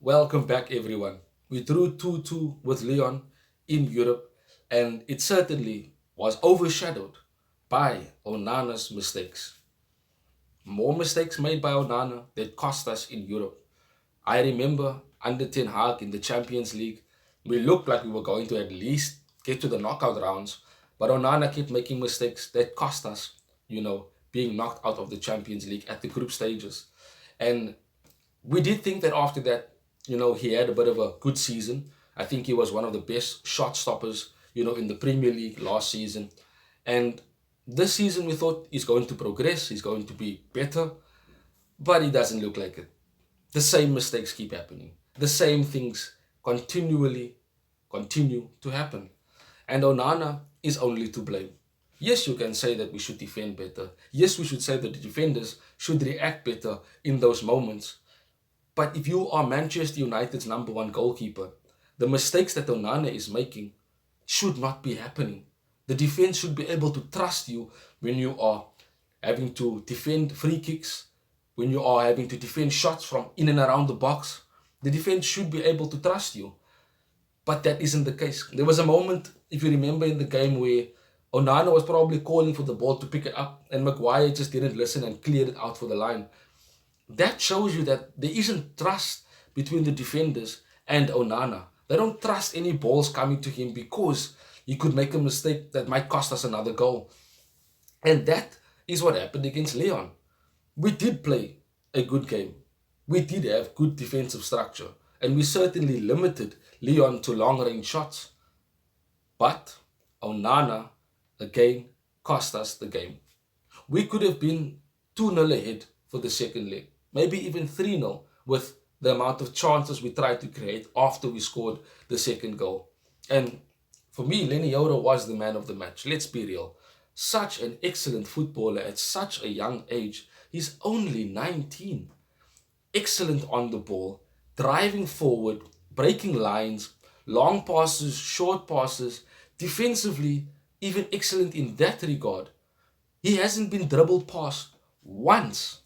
Welcome back, everyone. We drew 2-2 with Lyon in Europe, and it certainly was overshadowed by Onana's mistakes. More mistakes made by Onana that cost us in Europe. I remember under Ten Hag in the Champions League, we looked like we were going to at least get to the knockout rounds, but Onana kept making mistakes that cost us, being knocked out of the Champions League at the group stages. And we did think that after that, he had a bit of a good season. I think he was one of the best shot stoppers, in the Premier League last season. And this season we thought he's going to progress, he's going to be better, but he doesn't look like it. The same mistakes keep happening. The same things continually continue to happen. And Onana is only to blame. Yes, you can say that we should defend better. Yes, we should say that the defenders should react better in those moments. But if you are Manchester United's number one goalkeeper, the mistakes that Onana is making should not be happening. The defense should be able to trust you when you are having to defend free kicks, when you are having to defend shots from in and around the box. The defense should be able to trust you. But that isn't the case. There was a moment, if you remember, in the game where Onana was probably calling for the ball to pick it up, and Maguire just didn't listen and cleared it out for the line. That shows you that there isn't trust between the defenders and Onana. They don't trust any balls coming to him because he could make a mistake that might cost us another goal. And that is what happened against Lyon. We did play a good game. We did have good defensive structure. And we certainly limited Lyon to long range shots. But Onana again cost us the game. We could have been 2-0 ahead for the second leg, maybe even 3-0 with the amount of chances we tried to create after we scored the second goal. And for me, Yoro was the man of the match. Let's be real. Such an excellent footballer at such a young age. He's only 19. Excellent on the ball, driving forward, breaking lines, long passes, short passes, defensively, even excellent in that regard. He hasn't been dribbled past once,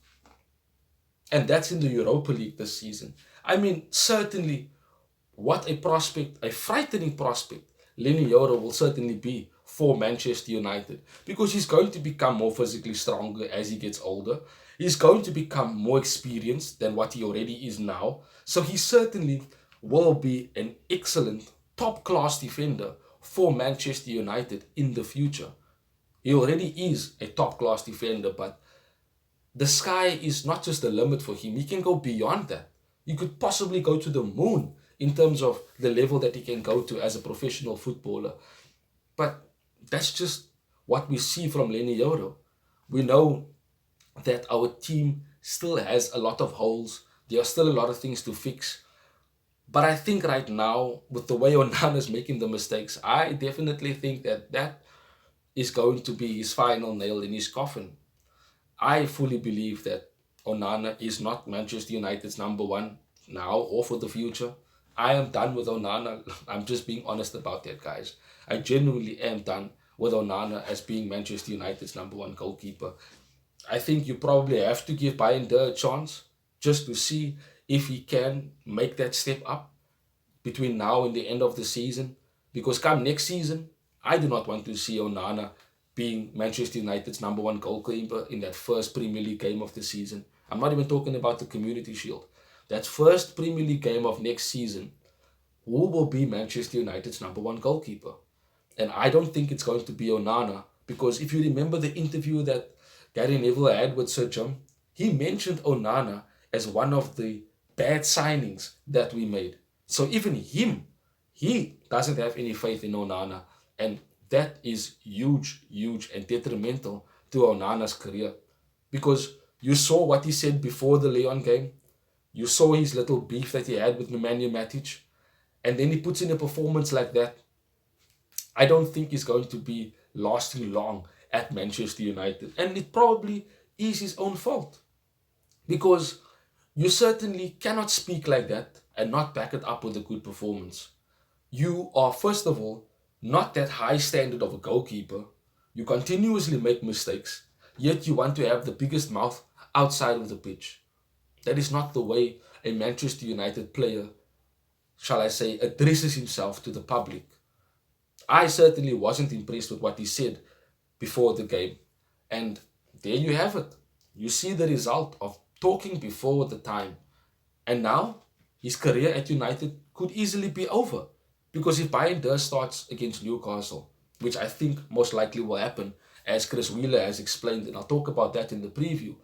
and that's in the Europa League this season. I mean, certainly, what a prospect, a frightening prospect, Lenny Yoro will certainly be for Manchester United because he's going to become more physically stronger as he gets older. He's going to become more experienced than what he already is now. So he certainly will be an excellent, top class defender for Manchester United in the future. He already is a top class defender, but the sky is not just the limit for him. He can go beyond that. He could possibly go to the moon in terms of the level that he can go to as a professional footballer. But that's just what we see from Lenny Yoro. We know that our team still has a lot of holes. There are still a lot of things to fix. But I think right now, with the way Onana is making the mistakes, I definitely think that that is going to be his final nail in his coffin. I fully believe that Onana is not Manchester United's number one now or for the future. I am done with Onana. I'm just being honest about that, guys. I genuinely am done with Onana as being Manchester United's number one goalkeeper. I think you probably have to give Bayern a chance just to see if he can make that step up between now and the end of the season. Because come next season, I do not want to see Onana being Manchester United's number one goalkeeper in that first Premier League game of the season. I'm not even talking about the Community Shield. That first Premier League game of next season, who will be Manchester United's number one goalkeeper? And I don't think it's going to be Onana, because if you remember the interview that Gary Neville had with Sir Jim, he mentioned Onana as one of the bad signings that we made. So even he doesn't have any faith in Onana. And that is huge, huge and detrimental to Onana's career. Because you saw what he said before the Lyon game. You saw his little beef that he had with Nemanja Matic. And then he puts in a performance like that. I don't think he's going to be lasting long at Manchester United. And it probably is his own fault. Because you certainly cannot speak like that and not back it up with a good performance. You are, first of all, not that high standard of a goalkeeper. You continuously make mistakes, yet you want to have the biggest mouth outside of the pitch. That is not the way a Manchester United player, shall I say, addresses himself to the public. I certainly wasn't impressed with what he said before the game. And there you have it. You see the result of talking before the time. And now his career at United could easily be over. Because if Bayern does starts against Newcastle, which I think most likely will happen, as Chris Wheeler has explained, and I'll talk about that in the preview.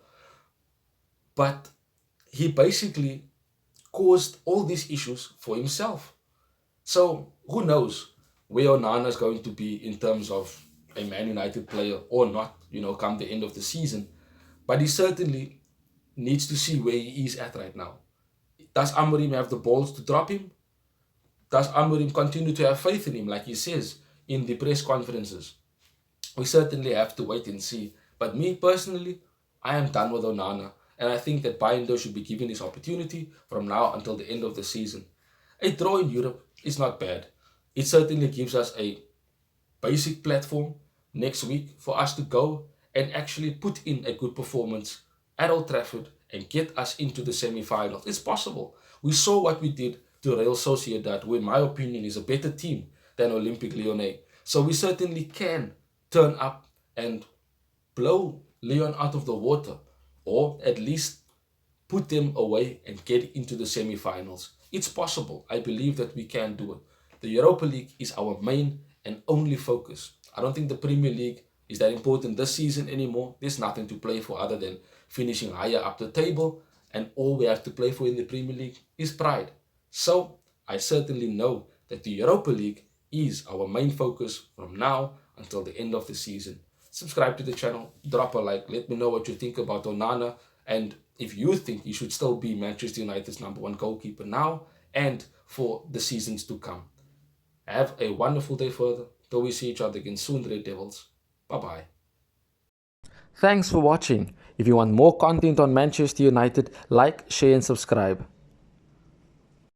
But he basically caused all these issues for himself. So who knows where Onana is going to be in terms of a Man United player or not, come the end of the season. But he certainly needs to see where he is at right now. Does Amorim have the balls to drop him? Does Amorim continue to have faith in him, like he says in the press conferences? We certainly have to wait and see. But me personally, I am done with Onana, and I think that Bayern should be given this opportunity from now until the end of the season. A draw in Europe is not bad. It certainly gives us a basic platform next week for us to go and actually put in a good performance at Old Trafford and get us into the semi-finals. It's possible. We saw what we did to Real Sociedad, who in my opinion is a better team than Olympique Lyonnais. So we certainly can turn up and blow Lyon out of the water, or at least put them away and get into the semi-finals. It's possible. I believe that we can do it. The Europa League is our main and only focus. I don't think the Premier League is that important this season anymore. There's nothing to play for other than finishing higher up the table, and all we have to play for in the Premier League is pride. So I certainly know that the Europa League is our main focus from now until the end of the season. Subscribe to the channel, drop a like, let me know what you think about Onana, and if you think he should still be Manchester United's #1 goalkeeper now and for the seasons to come. Have a wonderful day further till we see each other again soon, Red Devils. Bye-bye. Thanks for watching. If you want more content on Manchester United, like, share and subscribe.